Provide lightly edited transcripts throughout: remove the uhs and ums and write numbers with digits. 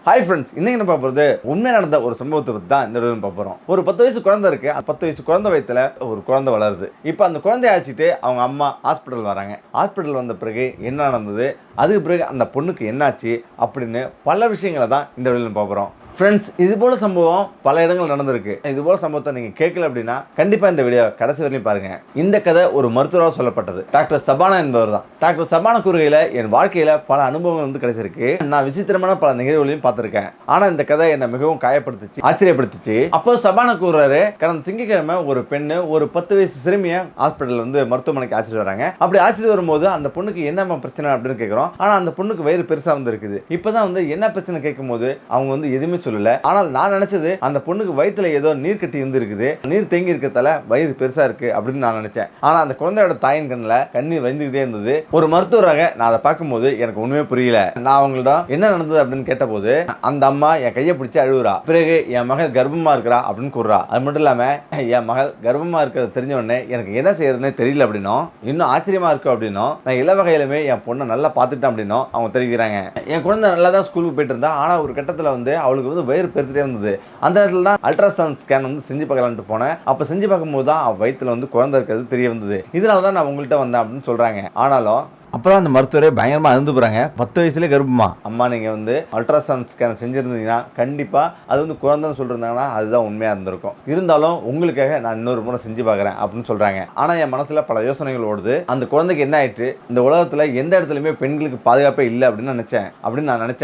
Hi friends, இன்னைக்கு என்ன பார்க்க போகிறது உண்மையாக நடந்த ஒரு சம்பவத்தை பற்றி தான் இந்த வீடியோ பார்க்க போகிறோம். ஒரு 10 வயசு குழந்தை இருக்குது. 10 வயசு குழந்தை வயத்தில் ஒரு குழந்தை வளருது. இப்போ அந்த குழந்தைய அழைச்சிட்டு அவங்க அம்மா ஹாஸ்பிட்டல் வராங்க. ஹாஸ்பிட்டல் வந்த பிறகு என்ன நடந்தது, அதுக்கு பிறகு அந்த பொண்ணுக்கு என்னாச்சு அப்படின்னு பல விஷயங்களை தான் இந்த வீடியோவில் பார்க்க போகிறோம். ஃப்ரெண்ட்ஸ், இது போல சம்பவம் பல இடங்கள் நடந்திருக்கு. இது போல சம்பவத்தை நீங்கள் கேட்கல அப்படின்னா கண்டிப்பாக இந்த வீடியோ கடைசி வரையும் பாருங்க. இந்த கதை ஒரு மருத்துவராக சொல்லப்பட்டது. டாக்டர் சபானா என்பவர் தான். டாக்டர் சபானா கூறுகையில் என் வாழ்க்கையில் பல அனுபவங்கள் வந்து கிடைச்சிருக்கு. நான் விசித்திரமான பல நிகழ்வுகளையும் பார்த்துருக்கேன். ஆனால் இந்த கதை என்னை மிகவும் காயப்படுத்துச்சு, ஆச்சரியப்படுத்துச்சு. அப்போ சபானா கூறுறாரு, கடந்த திங்கட்கிழமை ஒரு பெண்ணு ஒரு 10 வயசு சிறுமியை ஹாஸ்பிட்டல் வந்து மருத்துவமனைக்கு ஆச்சிட்டு வராங்க. அப்படி ஆச்சிட்டு வரும்போது அந்த பொண்ணுக்கு என்ன பிரச்சனை அப்படின்னு கேட்குறோம். ஆனால் அந்த பொண்ணுக்கு வயிறு பெருசாக வந்து இருக்குது. இப்போதான் வந்து என்ன பிரச்சனை கேட்கும்போது அவங்க வந்து எதுவுமே சொல்லல. ஆனால் நான் நினைச்சது அந்த பொண்ணுக்கு வயிற்றுல ஏதோ நீர் கட்டி இருக்குது, நீர் தேங்கி இருக்கிறதால வயிறு பெருசா இருக்கு அப்படின்னு நான் நினைச்சேன். ஆனா அந்த குழந்தையோட தாயின் கண்ணில் கண்ணீர் வந்துகிட்டே இருந்தது. ஒரு மருத்துவராக நான் அதை பார்க்கும்போது எனக்கு ஒண்ணுமே புரியல. நான் அவங்களிடம் என்ன நடந்தது அப்படின்னு கேட்டபோது அந்த அம்மா என் கையை பிடிச்சி அழுகுறா. பிறகு என் மகள் கர்ப்பமா இருக்கிறா அப்படின்னு கூறுறா. அது மட்டும் இல்லாம என் மகள் கர்ப்பமா இருக்கிறது தெரிஞ்ச உடனே எனக்கு என்ன செய்யறதுன்னு தெரியல அப்படின்னும், இன்னும் ஆச்சரியமா இருக்கு அப்படின்னும், நான் எல்லா வகையிலுமே என் பொண்ணை நல்லா பார்த்துட்டேன் அப்படின்னும் அவங்க தெரிவிக்கிறாங்க. என் குழந்தை நல்லா தான் ஸ்கூலுக்கு போயிட்டு இருந்தா. ஆனா ஒரு கட்டத்தில் வந்து அவளுக்கு வந்து வயிறு பெருத்துட்டே இருந்தது. அந்த இடத்துல தான் அல்ட்ராசவுண்ட் ஸ்கேன் வந்து செஞ்சு பார்க்கலான்ட்டு போனேன். அப்ப செஞ்சு பார்க்கும்போது தான் வயிற்றுல வந்து குழந்தை இருக்கிறது தெரிய வந்தது. இதனால தான் நான் உங்கள்கிட்ட வந்தேன் அப்படின்னு சொல்றாங்க. ஆனாலும் அப்புறம் அந்த மருத்துவரே பயங்கரமாக இருந்து போகிறாங்க. 10 வயசுலேயே கர்ப்பமா அம்மா, நீங்கள் வந்து அல்ட்ராசவுண்ட் ஸ்கேன் செஞ்சுருந்தீங்கன்னா கண்டிப்பாக அது வந்து குழந்தைன்னு சொல்லியிருந்தாங்கன்னா அதுதான் உண்மையாக இருந்திருக்கும். இருந்தாலும் உங்களுக்காக நான் இன்னொரு முறை செஞ்சு பார்க்குறேன் அப்படின்னு சொல்கிறாங்க. ஆனால் என் மனசில் பல யோசனைகள் ஓடுது. அந்த குழந்தைக்கு என்ன ஆயிட்டு, இந்த உலகத்தில் எந்த இடத்துலையுமே பெண்களுக்கு பாதுகாப்பே இல்லை அப்படின்னு நான் நினச்சேன்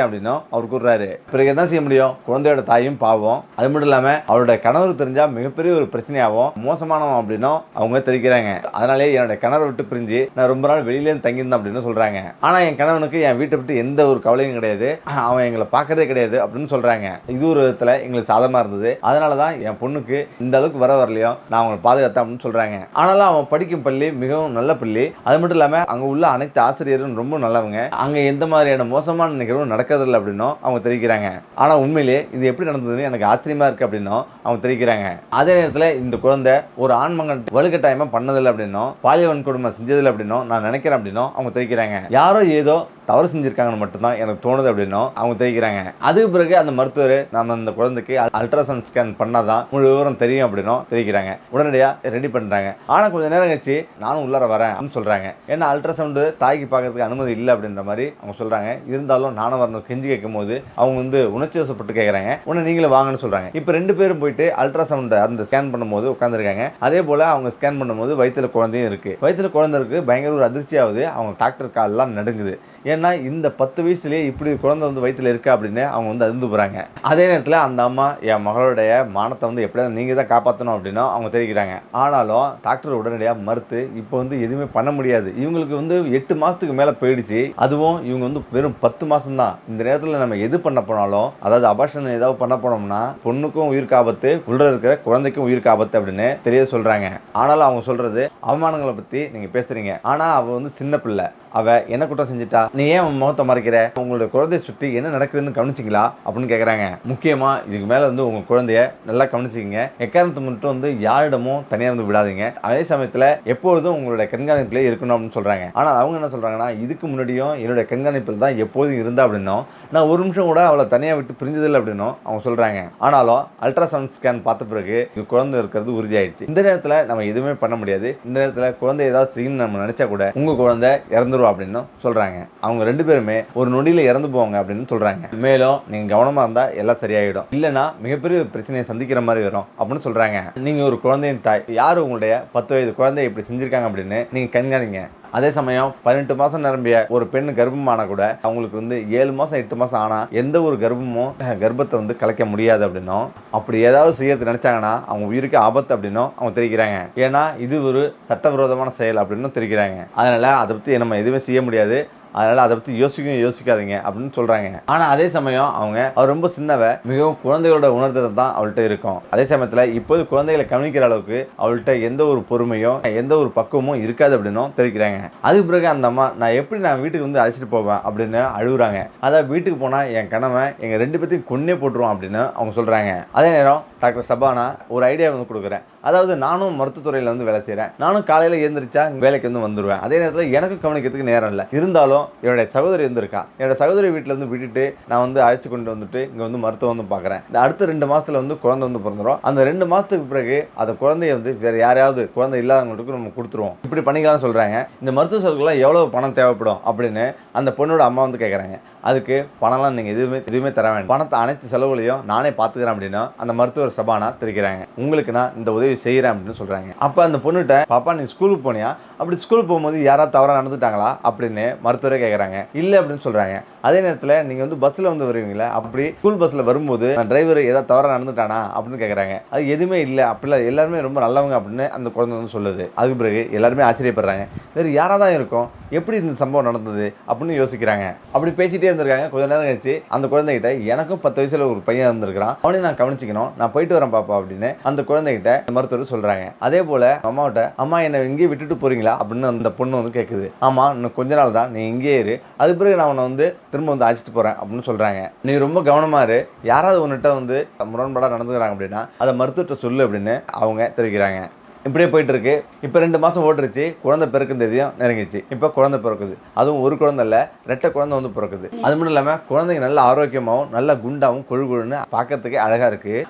அப்படின்னும் அவர் கூறுறாரு. பிறகு என்ன செய்ய முடியும், குழந்தையோட தாயும் பாவம். அது மட்டும் இல்லாமல் அவரோட கணவர் தெரிஞ்சால் மிகப்பெரிய ஒரு பிரச்சனையாகவும் மோசமானவன் அப்படின்னும் அவங்க தெரிவிக்கிறாங்க. அதனாலே என்னோட கணவரை விட்டு பிரிஞ்சு நான் ரொம்ப நாள் வெளியிலேயே தங்கியிருந்தேன் அப்படின்னு சொல்றாங்க. ஆனா என் கணவனுக்கு என் வீட்டை விட்டு எந்த ஒரு கவலையும் கிடையாது, அவன் எங்களை பார்க்கறதே கிடையாது அப்படின்னு சொல்றாங்க. இது ஒரு விதத்துல எங்களுக்கு சாதமா இருந்தது. அதனாலதான் என் பொண்ணுக்கு இந்த அளவுக்கு வரலையும் நான் அவங்களை பாதுகாத்தேன் அப்படின்னு சொல்றாங்க. ஆனாலும் அவன் படிக்கும் பள்ளி மிகவும் நல்ல பள்ளி. அது மட்டும் இல்லாம அங்க உள்ள அனைத்து ஆசிரியரும் ரொம்ப நல்லவங்க. அங்க எந்த மாதிரியான மோசமான நிகழ்வும் நடக்கிறதில்லை அப்படின்னும் அவங்க தெரிவிக்கிறாங்க. ஆனா உண்மையிலேயே இது எப்படி நடந்ததுன்னு எனக்கு ஆச்சரியமா இருக்கு அப்படின்னும் அவங்க தெரிவிக்கிறாங்க. அதே நேரத்தில் இந்த குழந்தை ஒரு ஆண்மகன் வலுக்கட்டாயமா பண்ணதில்லை அப்படின்னும், பாலியல் வன்கொடுமை செஞ்சதில்லை அப்படின்னும் நான் நினைக்கிறேன் அப்படின்னும் அவங்க தெரிவிக்கிறாங்க. யாரோ ஏதோ தவறு செஞ்சிருக்காங்கன்னு மட்டும்தான் எனக்கு தோணுது அப்படின்னும் அவங்க தெரிவிக்கிறாங்க. அதுக்கு பிறகு அந்த மருத்துவர் நம்ம அந்த குழந்தைக்கு அல்ட்ராசவுண்ட் ஸ்கேன் பண்ணாதான் முழு விவரம் தெரியும் அப்படின்னும் தெரிவிக்கிறாங்க. உடனடியாக ரெடி பண்றாங்க. ஆனா கொஞ்சம் நேரம் கழிச்சு நானும் உள்ளார வரேன் அப்படின்னு சொல்றாங்க. ஏன்னா அல்ட்ராசவுண்டு தாய்க்கு பார்க்கறதுக்கு அனுமதி இல்லை அப்படின்ற மாதிரி அவங்க சொல்றாங்க. இருந்தாலும் நானும் வரணும் கெஞ்சி கேட்கும் போது அவங்க வந்து உணர்ச்சி வசப்பட்டு கேட்கறாங்க. உடனே நீங்களும் வாங்கன்னு சொல்றாங்க. இப்போ 2 பேரும் போயிட்டு அல்ட்ராசவுண்ட் அந்த ஸ்கேன் பண்ணும்போது உட்காந்துருக்காங்க. அதே போல அவங்க ஸ்கேன் பண்ணும்போது வயிற்றுல குழந்தையும் இருக்கு. வயிற்றுல குழந்தை இருக்கு. பயங்கர ஒரு அதிர்ச்சி ஆகுது. அவங்க டாக்டர் கால்லாம் நடுங்குது. ஏன்னா இந்த 10 வயசுலேயே இப்படி குழந்தை வந்து வயிற்றுல இருக்கா அப்படின்னு அவங்க வந்து அதிர்ந்து போகிறாங்க. அதே நேரத்தில் அந்த அம்மா என் மகளுடைய மானத்தை வந்து எப்படியாவது நீங்கள் தான் காப்பாற்றணும் அப்படின்னு அவங்க தெரிவிக்கிறாங்க. ஆனாலும் டாக்டர் உடனடியாக மறுத்து இப்போ வந்து எதுவுமே பண்ண முடியாது, இவங்களுக்கு வந்து 8 மாதத்துக்கு மேலே போயிடுச்சு, அதுவும் இவங்க வந்து வெறும் 10 மாதம் தான். இந்த நேரத்தில் நம்ம எது பண்ண போனாலும், அதாவது அபார்ஷன் ஏதாவது பண்ண போனோம்னா பொண்ணுக்கும் உயிருக்கு ஆபத்து, உள்ள இருக்கிற குழந்தைக்கும் உயிருக்கு ஆபத்து அப்படின்னு தெரிய சொல்கிறாங்க. ஆனாலும் அவங்க சொல்கிறது அவமானங்களை பற்றி நீங்கள் பேசுகிறீங்க. ஆனால் அவள் வந்து சின்ன பிள்ளை, அவ என்ன குற்றம் செஞ்சுட்டா, நீ ஏன் முகத்தை மறைக்கிற, உங்களுடைய குழந்தைய சுற்றி என்ன நடக்குதுன்னு கவனிச்சிங்களா அப்படின்னு கேட்குறாங்க. முக்கியமா இதுக்கு மேலே வந்து உங்கள் குழந்தைய நல்லா கவனிச்சிக்கிங்க. எக்காரணத்தை மட்டும் வந்து யாரிடமும் தனியாக வந்து விடாதீங்க. அதே சமயத்தில் எப்பொழுதும் உங்களுடைய கண்காணிப்பிலே இருக்கணும் அப்படின்னு சொல்கிறாங்க. ஆனால் அவங்க என்ன சொல்கிறாங்கன்னா, இதுக்கு முன்னாடியும் என்னுடைய கண்காணிப்பில் தான் எப்போதும் இருந்தா அப்படின்னும், நான் ஒரு நிமிஷம் கூட அவளை தனியாக விட்டு பிரிஞ்சதில்லை அப்படின்னும் அவங்க சொல்கிறாங்க. ஆனாலும் அல்ட்ராசவுண்ட் ஸ்கேன் பார்த்த பிறகு இது குழந்தை இருக்கிறது உறுதியாயிடுச்சு. இந்த நேரத்தில் நம்ம எதுவுமே பண்ண முடியாது. இந்த நேரத்தில் குழந்தை ஏதாவது செய்யணும்னு நம்ம நினைச்சா கூட உங்கள் குழந்தை இறந்துரும் அப்படின்னு சொல்றாங்க. அவங்க 2 பேருமே ஒரு நொடியில இறந்து போவாங்க அப்படின்னு சொல்றாங்க. மேலும் நீங்க கவனமா இருந்தா எல்லாம் சரியாயிடும், இல்லைன்னா மிகப்பெரிய பிரச்சனையை சந்திக்கிற மாதிரி வரும் அப்படின்னு சொல்றாங்க. நீங்க ஒரு குழந்தையின் தாய், யாரு உங்களுடைய 10 வயது குழந்தைய இப்படி செஞ்சிருக்காங்க அப்படின்னு நீங்க கண்காணிங்க. அதே சமயம் 18 மாதம் நிரம்பிய ஒரு பெண் கர்ப்பமான கூட அவங்களுக்கு வந்து 7 மாதம் 8 மாதம் ஆனா எந்த ஒரு கர்ப்பமும் கர்ப்பத்தை வந்து கலைக்க முடியாது அப்படின்னும், அப்படி ஏதாவது செய்யறது நினைச்சாங்கன்னா அவங்க உயிருக்கு ஆபத்து அப்படின்னும் அவங்க தெரிவிக்கிறாங்க. ஏன்னா இது ஒரு சட்டவிரோதமான செயல் அப்படின்னு தெரிவிக்கிறாங்க. அதனால அதை பற்றி நம்ம எதுவுமே செய்ய முடியாது, அதனால அதை பற்றி யோசிக்காதீங்க அப்படின்னு சொல்றாங்க. ஆனால் அதே சமயம் அவர் ரொம்ப சின்னவ, மிகவும் குழந்தைகளோட உணர்தல் தான் அவள்கிட்ட இருக்கும். அதே சமயத்தில் இப்போது குழந்தைகளை கவனிக்கிற அளவுக்கு அவள்கிட்ட எந்த ஒரு பொறுமையும் எந்த ஒரு பக்குவமும் இருக்காது அப்படின்னும் தெரிவிக்கிறாங்க. அதுக்கு பிறகு அந்த அம்மா, நான் வீட்டுக்கு வந்து அழைச்சிட்டு போவேன் அப்படின்னு அழுகுறாங்க. அதாவது வீட்டுக்கு போனால் என் கணவன் எங்கள் 2 பேர்த்தையும் கொன்னே போட்டுருவான் அப்படின்னு அவங்க சொல்றாங்க. அதே நேரம் டாக்டர் சபானா ஒரு ஐடியா வந்து கொடுக்குறேன். அதாவது நானும் மருத்துவத்துறையில் வந்து வேலை செய்கிறேன். நானும் காலையில் எழுந்திரிச்சா வேலைக்கு வந்து வந்துடுவேன். அதே நேரத்தில் எனக்கும் கவனிக்கிறதுக்கு நேரம் இல்லை. இருந்தாலும் என்னுடைய சகோதரி வந்துருக்கா. என்னோட சகோதரி வீட்டில் வந்து விட்டுட்டு நான் வந்து அழைச்சி கொண்டு வந்துட்டு இங்கே வந்து மருத்துவம் வந்து பார்க்குறேன். இந்த அடுத்த 2 மாதத்தில் வந்து குழந்தை வந்து பிறந்துடும். அந்த 2 மாதத்துக்கு பிறகு அந்த குழந்தைய வந்து வேறு யாரையாவது குழந்தை இல்லாதவங்களுக்கு நம்ம கொடுத்துருவோம். இப்படி பண்ணிக்கலாம்னு சொல்கிறாங்க. இந்த மருத்துவ செலவுக்குலாம் எவ்வளோ பணம் தேவைப்படும் அப்படின்னு அந்த பொண்ணோட அம்மா வந்து கேட்குறாங்க. அதுக்கு பணம்லாம் நீங்கள் எதுவுமே தர வேண்டாம், பணத்தை அனைத்து செலவுகளையும் நானே பார்த்துக்கிறேன் அப்படின்னு அந்த மருத்துவர் சபானா தெரிவிக்கிறாங்க. உங்களுக்கு நான் இந்த உதவி செய்கிறேன் அப்படின்னு சொல்கிறாங்க. அப்போ அந்த பொண்ணுகிட்ட, பாப்பா நீ ஸ்கூலுக்கு போனியா, அப்படி ஸ்கூலுக்கு போகும்போது யாராவது தவறாக நடந்துட்டாங்களா அப்படின்னு மருத்துவரே கேட்குறாங்க. இல்லை அப்படின்னு சொல்கிறாங்க. அதே நேரத்தில் நீங்கள் வந்து பஸ்ஸில் வந்து வருவீங்களா, அப்படி ஸ்கூல் பஸ்ஸில் வரும்போது அந்த டிரைவர் ஏதாவது தவறாக நடந்துட்டானா அப்படின்னு கேட்குறாங்க. அது எதுவுமே இல்லை, அப்படிலாம் எல்லாருமே ரொம்ப நல்லவங்க அப்படின்னு அந்த குழந்தை வந்து சொல்லுது. அதுக்கு பிறகு எல்லாருமே ஆச்சரியப்படுறாங்க. வேறு யாராக தான் இருக்கும், எப்படி இந்த சம்பவம் நடந்தது அப்படின்னு யோசிக்கிறாங்க. அப்படி பேசிட்டே இருந்திருக்காங்க. கொஞ்ச நேரம் கழிச்சு அந்த குழந்தைகிட்ட, எனக்கும் 10 வயசுல ஒரு பையன் இருந்திருக்கிறான், அவனையும் நான் கவனிச்சிக்கணும், நான் போயிட்டு வரேன் பாப்பா அப்படின்னு அந்த குழந்தைகிட்ட மருத்துவர் சொல்றாங்க. அதே போல அம்மாவிட்ட, அம்மா என்னை இங்கேயே விட்டுட்டு போறீங்களா அப்படின்னு அந்த பொண்ணு வந்து கேட்குது. ஆமா, இன்னும் கொஞ்ச நாள் தான், நீ இங்கேயே இரு, அது பிறகு நான் உன்னை வந்து திரும்ப வந்து அழைச்சிட்டு போறேன் அப்படின்னு சொல்றாங்க. நீ ரொம்ப கவனமா இரு, யாராவது உன்னிட்ட வந்து முரண்பாடாக நடந்துக்கிறாங்க அப்படின்னா அதை மருத்துவர்கிட்ட சொல்லு அப்படின்னு அவங்க தெரிவிக்கிறாங்க. இப்படியே போயிட்டு இருக்கு. இப்போ 2 மாதம் ஓட்டுருச்சு. குழந்தை பிறக்கும் தேதியும் நெருங்கிச்சு. இப்போ குழந்தை பிறக்குது. அதுவும் ஒரு குழந்தை இல்லை, 2 குழந்தை வந்து பிறக்குது. அது மட்டும் இல்லாமல் குழந்தைங்க நல்ல ஆரோக்கியமாகவும் நல்ல குண்டாகவும் கொழுன்னு பார்க்கறதுக்கே அழகாக இருக்குது.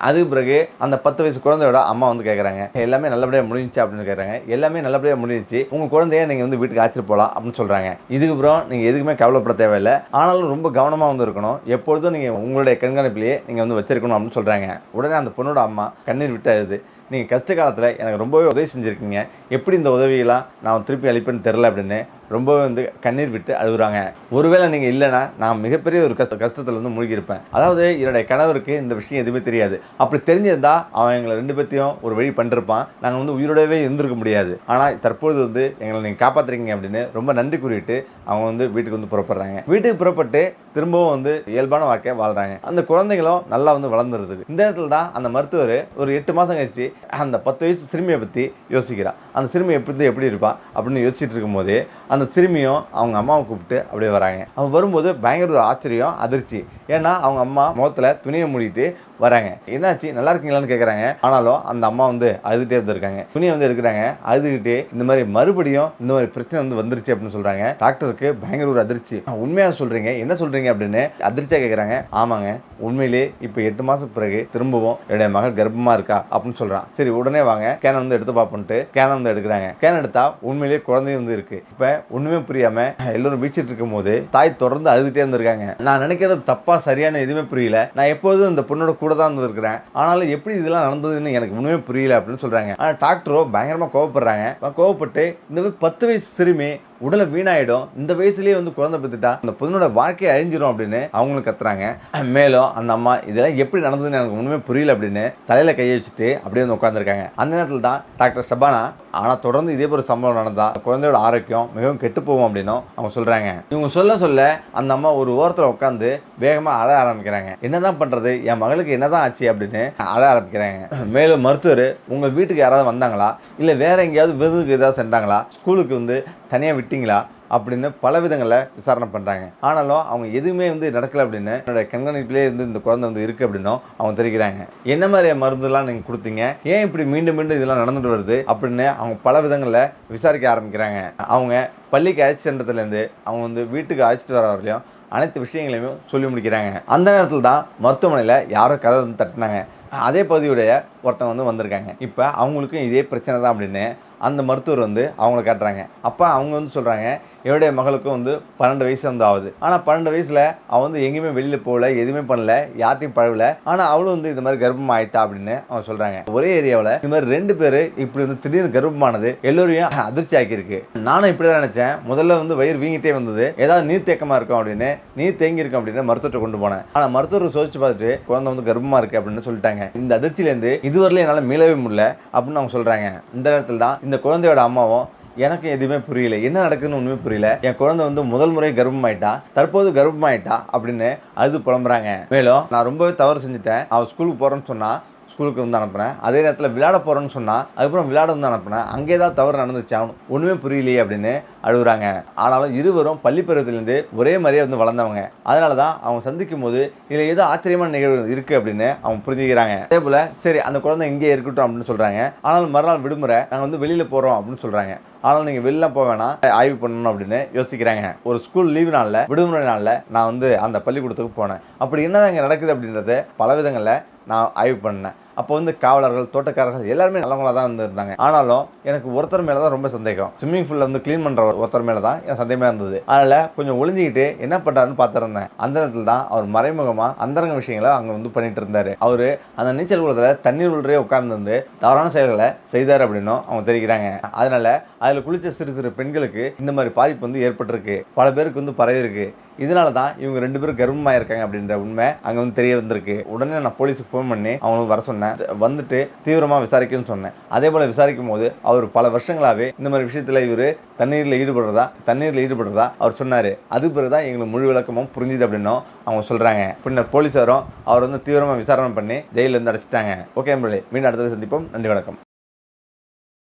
அதுக்கு பிறகு அந்த 10 வயசு குழந்தையோட அம்மா வந்து கேட்குறாங்க, எல்லாமே நல்லபடியாக முடிஞ்சிச்சு அப்படின்னு கேட்குறாங்க. எல்லாமே நல்லபடியாக முடிஞ்சிச்சு, உங்கள் குழந்தைய நீங்கள் வந்து வீட்டுக்கு அழைச்சிட்டு போகலாம் அப்படின்னு சொல்கிறாங்க. இதுக்கப்புறம் நீங்கள் எதுக்குமே கவலைப்பட தேவையில்லை, ஆனாலும் ரொம்ப கவனமாக வந்து இருக்கணும், எப்பொழுதும் நீங்கள் உங்களுடைய கண்காணிப்பிலேயே நீங்கள் வந்து வச்சிருக்கணும் அப்படின்னு சொல்கிறாங்க. உடனே அந்த பொண்ணோட அம்மா கண்ணீர் விட்டு அழுது, நீங்கள் கஷ்ட காலத்தில் எனக்கு ரொம்பவே உதவி செஞ்சுருக்கீங்க, எப்படி இந்த உதவியெல்லாம் நான் திருப்பி அளிப்பேன்னு தெரில அப்படின்னு ரொம்பவே வந்து கண்ணீர் விட்டு அழுகுறாங்க. ஒருவேளை நீங்கள் இல்லைன்னா நான் மிகப்பெரிய ஒரு கஷ்டத்தில் வந்து மூழ்கியிருப்பேன். அதாவது என்னுடைய கணவருக்கு இந்த விஷயம் எதுவுமே தெரியாது. அப்படி தெரிஞ்சிருந்தா அவன் எங்களை 2 பேர்த்தையும் ஒரு வழி பண்ணிருப்பான், நாங்கள் வந்து உயிரோடவே இருந்திருக்க முடியாது. ஆனால் தற்பொழுது வந்து எங்களை நீங்கள் காப்பாற்றுறீங்க அப்படின்னு ரொம்ப நன்றி கூறிட்டு அவங்க வந்து வீட்டுக்கு வந்து புறப்படுறாங்க. வீட்டுக்கு புறப்பட்டு திரும்பவும் வந்து இயல்பான வாழ்க்கையை வாழ்கிறாங்க. அந்த குழந்தைகளும் நல்லா வந்து வளர்ந்துருது. இந்த இடத்துல தான் அந்த மருத்துவர் ஒரு 8 மாதம் கழிச்சு அந்த 10 வயசு சிறுமியை பற்றி யோசிக்கிறான். அந்த சிறுமி எப்படி இருப்பான் அப்படின்னு யோசிச்சுட்டு இருக்கும்போது அந்த சிறுமியும் அவங்க அம்மாவை கூப்பிட்டு அப்படியே வராங்க. அவங்க வரும்போது பயங்கர ஒரு ஆச்சரியம், அதிர்ச்சி. ஏன்னா அவங்க அம்மா முகத்தில் துணியை மூடிட்டு வராங்க. என்னாச்சு, நல்லா இருக்கீங்களான்னு கேட்குறாங்க. ஆனாலும் அந்த அம்மா வந்து அழுதுகிட்டே வந்துருக்காங்க. துணியை வந்து எடுக்கிறாங்க, அழுதுகிட்டே இந்த மாதிரி மறுபடியும் இந்த மாதிரி பிரச்சனை வந்து வந்துருச்சு அப்படின்னு சொல்கிறாங்க. டாக்டருக்கு பயங்கர ஒரு அதிர்ச்சி. உண்மையாக சொல்கிறீங்க, என்ன சொல்கிறீங்க அப்படின்னு அதிர்ச்சியாக கேட்குறாங்க. ஆமாங்க, உண்மையிலே இப்போ 8 மாதம் பிறகு திரும்பவும் என்னுடைய மகள் கர்ப்பமாக இருக்கா அப்படின்னு சொல்கிறான். சரி, உடனே வாங்க ஸ்கேன் வந்து எடுத்து பார்ப்போன்ட்டு ஸ்கேன் வந்து எடுக்கிறாங்க. ஸ்கேன் எடுத்தா உண்மையிலேயே குழந்தையும் வந்து இருக்குது. இப்போ ஒன்றுமே புரியாமல் எல்லோரும் வீச்சிட்டு இருக்கும் போது தாய் தொடர்ந்து அழுதுகிட்டே இருந்திருக்காங்க. நான் நினைக்கிறது தப்பா சரியான எதுவுமே புரியல, நான் எப்போதும் இந்த பொண்ணோட கூட தான் இருக்கிறேன், ஆனாலும் எப்படி இதெல்லாம் நடந்ததுன்னு எனக்கு ஒண்ணுமே புரியல அப்படின்னு சொல்றாங்க. ஆனா டாக்டரோ பயங்கரமா கோவப்படுறாங்க. கோவப்பட்டு இந்த 10 வயசு சிறுமி உடலை வீணாயிடும், இந்த வயசுலயே வந்து குழந்தை பெற்றுட்டா அந்த பொண்ணோட வாழ்க்கையை அழிஞ்சிடும் அப்படின்னு அவங்களுக்கு கத்துறாங்க. மேலும் அந்த அம்மா இதெல்லாம் எப்படி நடந்ததுன்னு எனக்கு ஒண்ணுமே புரியல அப்படின்னு தலையில கையை வச்சுட்டு அப்படியே வந்து உட்காந்துருக்காங்க. அந்த நேரத்தில் தான் டாக்டர் சபானா, ஆனால் தொடர்ந்து இதே ஒரு சம்பவம் நடந்தா குழந்தையோட ஆரோக்கியம் மிகவும் கெட்டு போகும் அப்படின்னும் அவங்க சொல்றாங்க. இவங்க சொல்ல அந்த அம்மா ஒரு ஓரத்தில் உட்காந்து வேகமா அழ ஆரம்பிக்கிறாங்க. என்னதான் பண்றது, என் மகளுக்கு என்னதான் ஆச்சு அப்படின்னு அழ ஆரம்பிக்கிறாங்க. மேலும் மருத்துவர், உங்க வீட்டுக்கு யாராவது வந்தாங்களா, இல்ல வேற எங்கேயாவது விருதுக்கு ஏதாவது சென்றாங்களா, ஸ்கூலுக்கு வந்து தனியா விட்டீங்களா அப்படின்னு பல விதங்களில் விசாரணை பண்ணுறாங்க. ஆனாலும் அவங்க எதுவுமே வந்து நடக்கலை அப்படின்னு என்னோட கண்காணிப்பிலே இருந்து இந்த குழந்தை வந்து இருக்குது அப்படின்னும் அவங்க தெரிவிக்கிறாங்க. என்ன மாதிரி மருந்துலாம் நீங்கள் கொடுத்தீங்க, ஏன் இப்படி மீண்டும் இதெல்லாம் நடந்துட்டு வருது அப்படின்னு அவங்க பல விதங்களில் விசாரிக்க ஆரம்பிக்கிறாங்க. அவங்க பள்ளிக்கு அழைச்சி சென்றதுலேருந்து அவங்க வந்து வீட்டுக்கு அழைச்சிட்டு வர வரலையும் அனைத்து விஷயங்களையுமே சொல்லி முடிக்கிறாங்க. அந்த நேரத்தில் தான் மருத்துவமனையில் யாரோ கதை வந்து தட்டினாங்க. அதே பகுதியுடைய ஒருத்தவங்க வந்து வந்திருக்காங்க. இப்போ அவங்களுக்கும் இதே பிரச்சனை தான் அப்படின்னு அந்த மருத்துவர் வந்து அவங்கள காட்டுறாங்க. அப்போ அவங்க வந்து சொல்கிறாங்க, என்னுடைய மகளுக்கும் வந்து 12 வயசு வந்து ஆகுது, ஆனால் 12 வயசில் அவன் வந்து எங்கேயுமே வெளியில் போகல, எதுவுமே பண்ணல, யார்ட்டையும் பழகல, ஆனால் அவளும் வந்து இந்த மாதிரி கர்ப்பம் ஆயிட்டா அப்படின்னு அவங்க சொல்கிறாங்க. ஒரே ஏரியாவில் இந்த மாதிரி 2 பேர் இப்படி வந்து திடீர்னு கர்ப்பமானது எல்லோரையும் அதிர்ச்சி ஆக்கியிருக்கு. நானும் இப்படி தான் நினச்சேன். முதல்ல வந்து வயிறு வீங்கிட்டே வந்தது, ஏதாவது நீர் தேக்கமாக இருக்கும் அப்படின்னு, நீர் தேங்கி இருக்கும் அப்படின்னு மருத்துவத்தை கொண்டு போனேன். ஆனால் மருத்துவர் சோதிச்சு பார்த்துட்டு குழந்தை வந்து கர்ப்பமாக இருக்குது அப்படின்னு சொல்லிட்டாங்க. இந்த அதிர்ச்சியிலேருந்து இதுவரையிலும் என்னால் மீளவே முடியல அப்படின்னு அவங்க சொல்கிறாங்க. இந்த நேரத்தில் தான் இந்த குழந்தையோட அம்மாவும், எனக்கு எதுவுமே புரியல, என்ன நடக்குதுன்னு ஒன்றுமே புரியல, என் குழந்தை வந்து முதல் முறை கர்ப்பமாயிட்டா, தற்போது கர்ப்பமாயிட்டா அப்படின்னு அது புலம்புறாங்க. மேலும் நான் ரொம்பவே தவறு செஞ்சுட்டேன், அவள் ஸ்கூலுக்கு போகிறேன்னு சொன்னா ஸ்கூலுக்கு வந்து அனுப்புனேன். அதே நேரத்தில் விளையாட போகிறேன்னு சொன்னால் அதுக்கப்புறம் விளையாட வந்து அனுப்புனேன். அங்கே ஏதாவது தவறு நடந்துச்சு, ஒன்றுமே புரியலையே அப்படின்னு அழுகுறாங்க. ஆனாலும் இருவரும் பள்ளி பருவத்திலேருந்து ஒரே மாதிரியே வந்து வளர்ந்தவங்க. அதனால தான் அவங்க சந்திக்கும் போது இதில் ஏதோ ஆச்சரியமான நிகழ்வு இருக்குது அப்படின்னு அவங்க புரிஞ்சுக்கிறாங்க. அதே போல் சரி அந்த குழந்தை இங்கே இருக்கட்டும் அப்படின்னு சொல்கிறாங்க. ஆனாலும் மறுநாள் விடுமுறை, நாங்கள் வந்து வெளியில் போகிறோம் அப்படின்னு சொல்கிறாங்க. ஆனாலும் நீங்கள் வெளில போக வேணாம், ஆய்வு பண்ணணும் அப்படின்னு யோசிக்கிறாங்க. ஒரு ஸ்கூல் லீவு நாளில், விடுமுறை நாளில் நான் வந்து அந்த பள்ளிக்கூடத்துக்கு போனேன். அப்படி என்னதான் இங்கே நடக்குது அப்படின்றத பல விதங்களில் நான் ஆய்வு பண்ணேன். அப்போ வந்து காவலர்கள், தோட்டக்காரர்கள் எல்லாருமே நல்லவங்களாக தான் வந்து இருந்தாங்க. ஆனாலும் எனக்கு ஒருத்தர் மேலே தான் ரொம்ப சந்தேகம். ஸ்விம்மிங் பூலில் வந்து க்ளீன் பண்ணுற ஒருத்தர் மேலே தான் எனக்கு சந்தேகமாக இருந்தது. அதில் கொஞ்சம் ஒளிஞ்சிக்கிட்டு என்ன பண்ணுறாருன்னு பார்த்துருந்தேன். அந்த நேரத்தில் தான் அவர் மறைமுகமாக அந்தரங்க விஷயங்களை அங்கே வந்து பண்ணிட்டு இருந்தார். அவர் அந்த நீச்சல் குளத்தில் தண்ணீர் உள்ளே உட்கார்ந்து தவறான செயல்களை செய்தார் அப்படின்னும் அவங்க தெரிவிக்கிறாங்க. அதனால அதில் குளித்த சிறு சிறு பெண்களுக்கு இந்த மாதிரி பாதிப்பு வந்து ஏற்பட்டிருக்கு. பல பேருக்கு வந்து பரவிருக்கு. இதனால தான் இவங்க 2 பேரும் கர்ப்பமாக இருக்காங்க அப்படின்ற உண்மை அங்கே வந்து தெரிய வந்திருக்கு. உடனே நான் போலீஸுக்கு ஃபோன் பண்ணி அவங்களுக்கு வர சொன்னேன். வந்துட்டு தீவிரமாக விசாரிக்கணும்னு சொன்னேன். அதே போல் விசாரிக்கும் போது அவர் பல வருஷங்களாகவே இந்த மாதிரி விஷயத்தில் இவர் தண்ணீரில் ஈடுபடுறதா அவர் சொன்னார். அதுக்கு பிறகு தான் எங்களுக்கு முழு விளக்கமும் புரிஞ்சுது அப்படின்னும் அவங்க சொல்கிறாங்க. பின்னர் போலீஸாரும் அவர் வந்து தீவிரமாக விசாரணை பண்ணி ஜெயிலில் இருந்து அடைச்சிட்டாங்க. ஓகே நண்பர்களே, மீண்டும் அடுத்த சந்திப்போம். நன்றி, வணக்கம்.